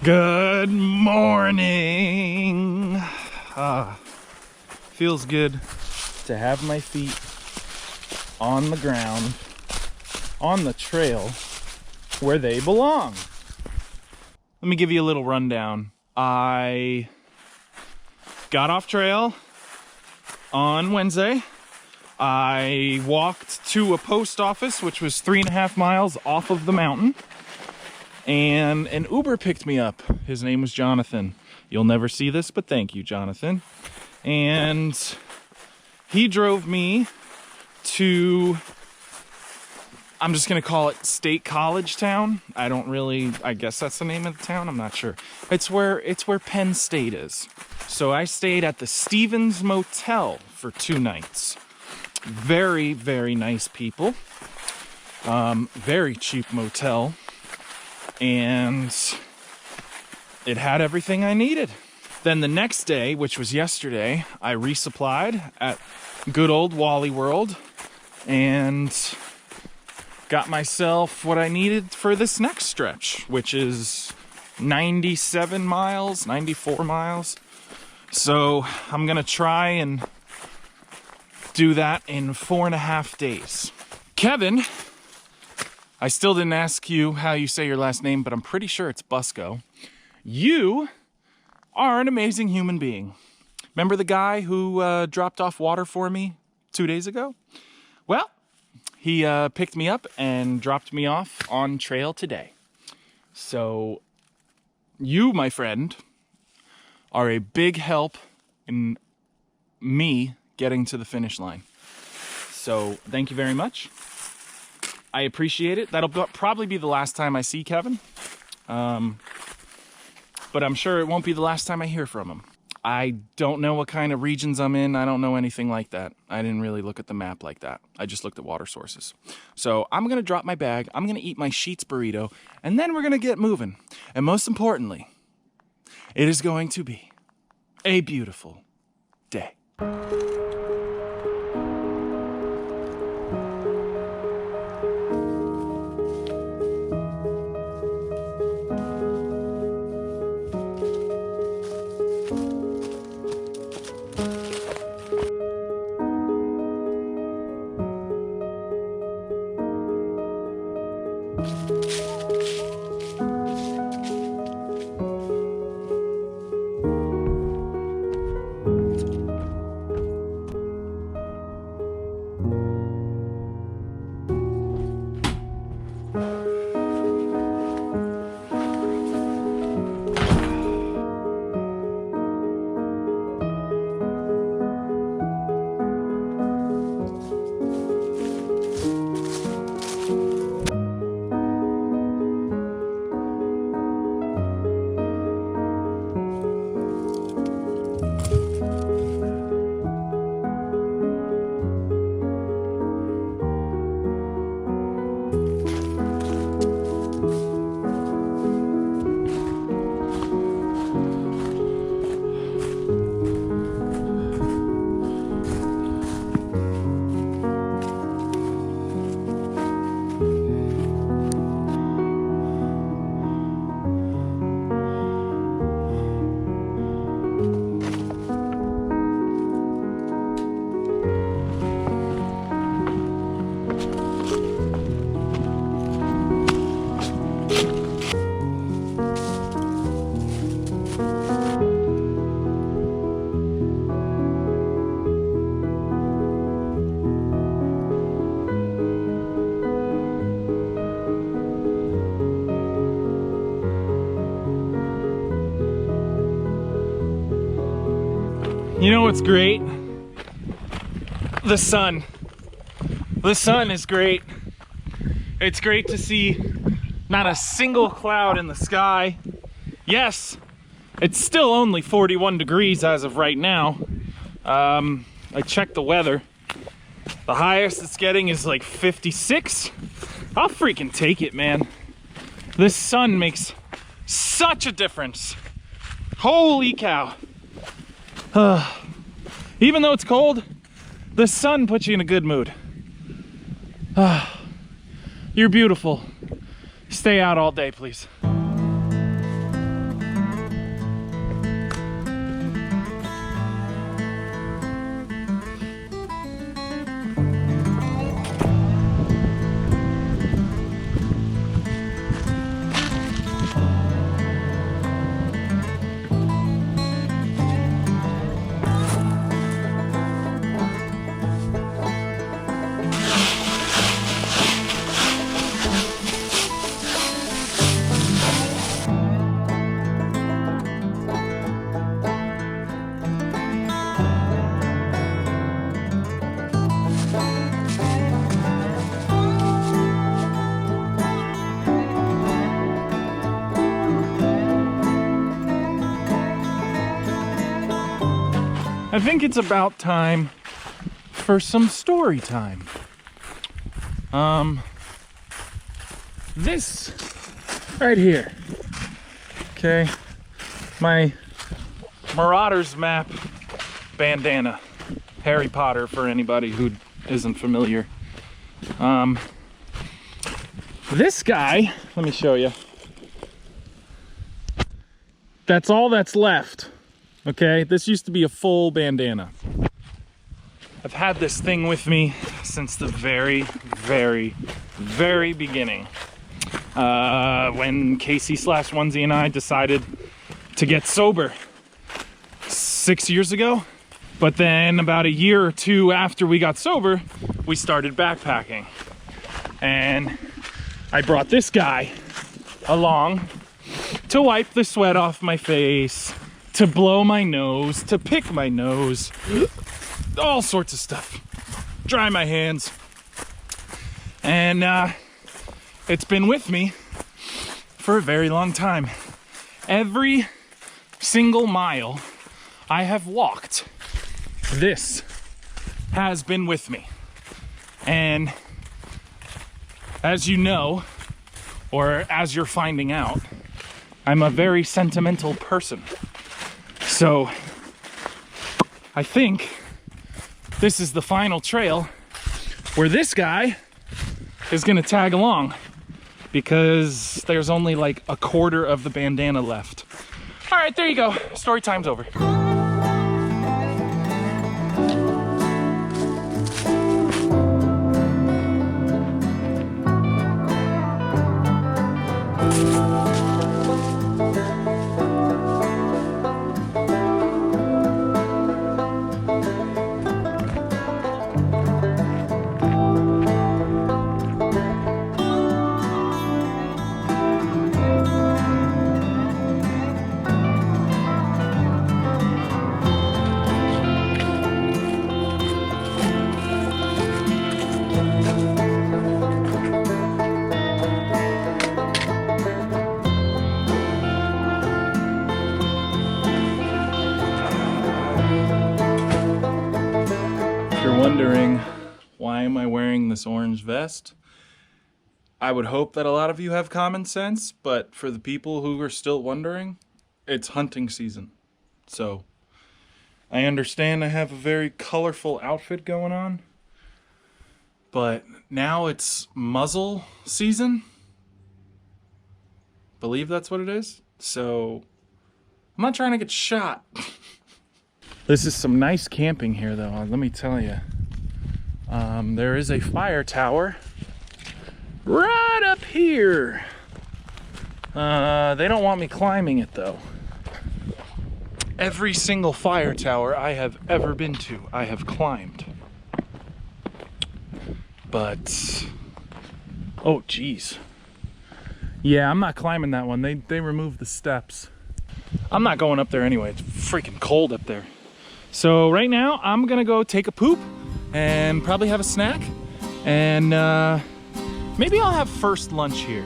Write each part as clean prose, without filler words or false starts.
Good morning. Feels good to have my feet on the ground, on the trail where they belong. Let me give you a little rundown. I got off trail on Wednesday. I walked to a post office, which was 3.5 miles off of the mountain. And an Uber picked me up. His name was Jonathan. You'll never see this, but thank you, Jonathan. And he drove me to, I'm just gonna call it State College Town. I guess that's the name of the town, I'm not sure. It's where Penn State is. So I stayed at the Stevens Motel for 2 nights. Very, very nice people. Very cheap motel. And it had everything I needed. Then the next day, which was yesterday, I resupplied at good old Wally World and got myself what I needed for this next stretch, which is 97 miles, 94 miles. So I'm gonna try and do that in 4.5 days. Kevin, I still didn't ask you how you say your last name, but I'm pretty sure it's Busco. You are an amazing human being. Remember the guy who dropped off water for me 2 days ago? Well, he picked me up and dropped me off on trail today. So you, my friend, are a big help in me getting to the finish line. So thank you very much. I appreciate it. That'll probably be the last time I see Kevin. But I'm sure it won't be the last time I hear from him. I don't know what kind of regions I'm in. I don't know anything like that. I didn't really look at the map like that. I just looked at water sources. So I'm gonna drop my bag. I'm gonna eat my Sheets burrito, and then we're gonna get moving. And most importantly, it is going to be a beautiful day. You know what's great? The sun. The sun is great. It's great to see not a single cloud in the sky. Yes, it's still only 41 degrees as of right now. I checked the weather. The highest it's getting is like 56. I'll freaking take it, man. This sun makes such a difference. Holy cow. Even though it's cold, the sun puts you in a good mood. You're beautiful. Stay out all day, please. I think it's about time for some story time. This right here, okay, my Marauders map bandana, Harry Potter for anybody who isn't familiar. This guy, let me show you. That's all that's left, okay? This used to be a full bandana. I've had this thing with me since the very, very, very beginning. When Casey/Onesie and I decided to get sober 6 years ago. But then about a year or two after we got sober, we started backpacking. And I brought this guy along to wipe the sweat off my face, to blow my nose, to pick my nose, all sorts of stuff. Dry my hands. And it's been with me for a very long time. Every single mile I have walked, this has been with me. And as you know, or as you're finding out, I'm a very sentimental person. So I think this is the final trail where this guy is gonna tag along, because there's only like a quarter of the bandana left. All right, there you go. Story time's over. Wondering why am I wearing this orange vest? I would hope that a lot of you have common sense, but for the people who are still wondering, it's hunting season. So I understand I have a very colorful outfit going on, but now it's muzzle season. Believe that's what it is. So I'm not trying to get shot. This is some nice camping here, though, let me tell you. There is a fire tower right up here. They don't want me climbing it, though. Every single fire tower I have ever been to, I have climbed. But, oh, geez. Yeah, I'm not climbing that one. They removed the steps. I'm not going up there anyway. It's freaking cold up there. So right now, I'm gonna go take a poop and probably have a snack. And maybe I'll have first lunch here.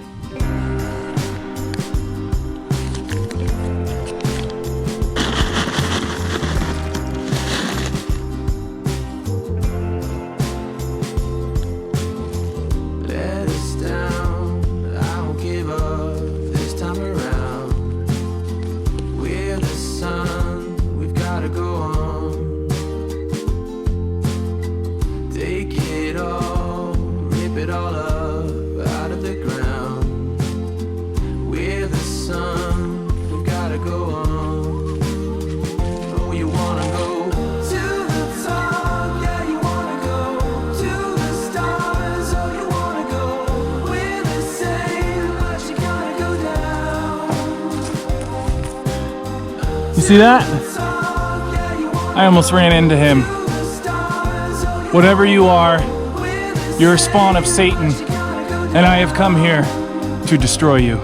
See that? I almost ran into him. Whatever you are, you're a spawn of Satan, and I have come here to destroy you.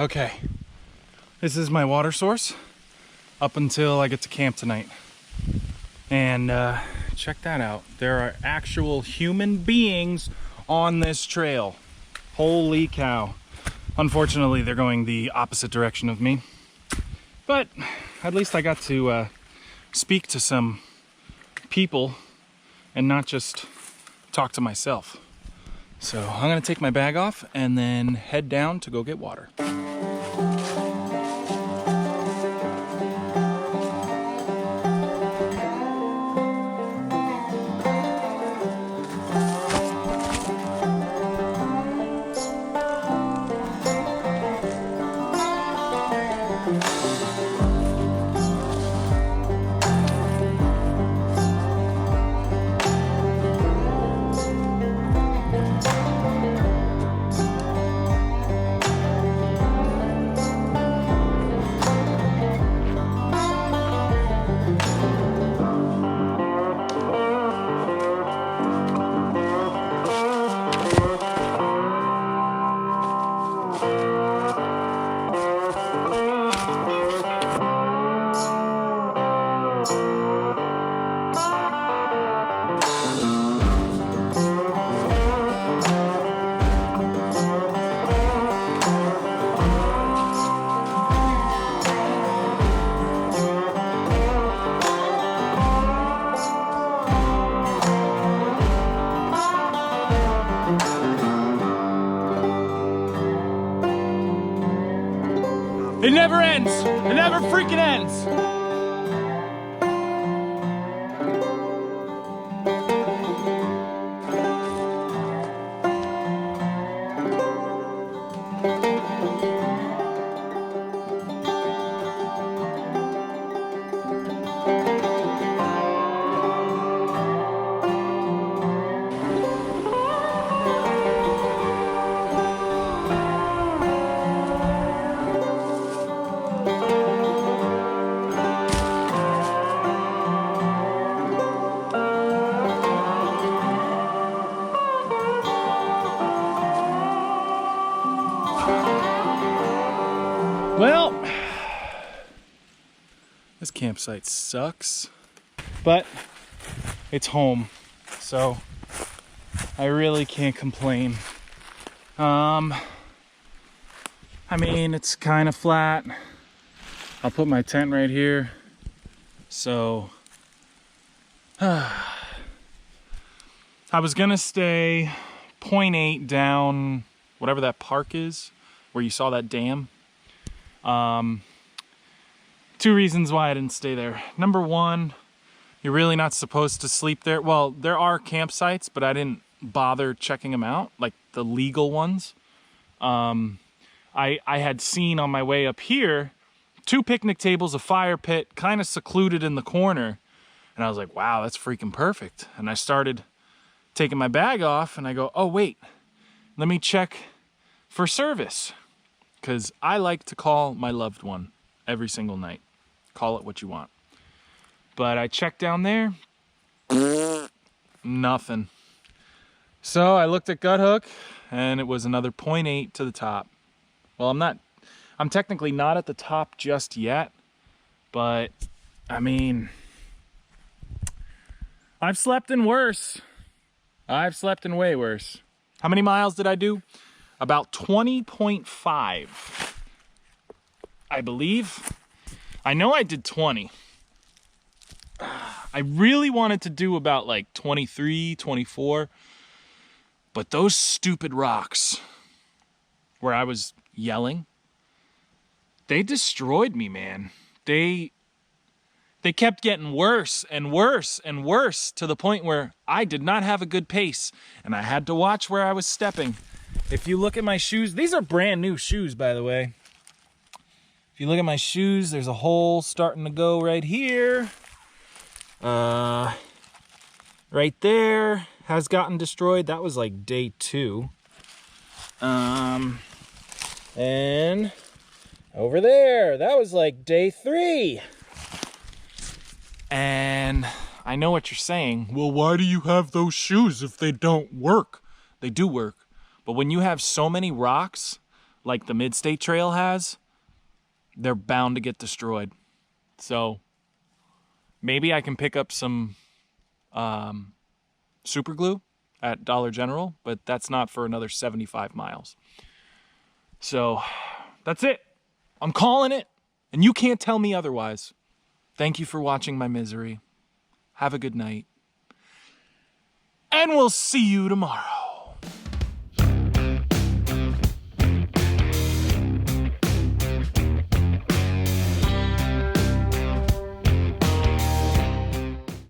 Okay, this is my water source up until I get to camp tonight. And check that out. There are actual human beings on this trail. Holy cow. Unfortunately, they're going the opposite direction of me. But at least I got to speak to some people and not just talk to myself. So I'm gonna take my bag off and then head down to go get water. It never ends. It never freaking ends. Well, this campsite sucks, but it's home, so I really can't complain. I mean, it's kind of flat. I'll put my tent right here. So, I was gonna stay 0.8 down, whatever that park is, where you saw that dam. Two reasons why I didn't stay there. Number one, you're really not supposed to sleep there. Well, there are campsites, but I didn't bother checking them out, like the legal ones. I had seen on my way up here 2 picnic tables, a fire pit, kind of secluded in the corner. And I was like, wow, that's freaking perfect. And I started taking my bag off and I go, oh wait, let me check for service. Because I like to call my loved one every single night. Call it what you want. But I checked down there, nothing. So I looked at Gut Hook and it was another 0.8 to the top. Well, I'm technically not at the top just yet, but I mean, I've slept in worse. I've slept in way worse. How many miles did I do? About 20.5, I believe. I know I did 20. I really wanted to do about like 23, 24, but those stupid rocks where I was yelling, they destroyed me, man. They kept getting worse and worse and worse to the point where I did not have a good pace and I had to watch where I was stepping. If you look at my shoes, these are brand new shoes, by the way. If you look at my shoes, there's a hole starting to go right here. Right there has gotten destroyed. That was like day 2. And over there, that was like day 3. And I know what you're saying. Well, why do you have those shoes if they don't work? They do work. But when you have so many rocks like the Mid-State Trail has, they're bound to get destroyed. So maybe I can pick up some super glue at Dollar General, but that's not for another 75 miles. So that's it. I'm calling it, and you can't tell me otherwise. Thank you for watching my misery. Have a good night. And we'll see you tomorrow.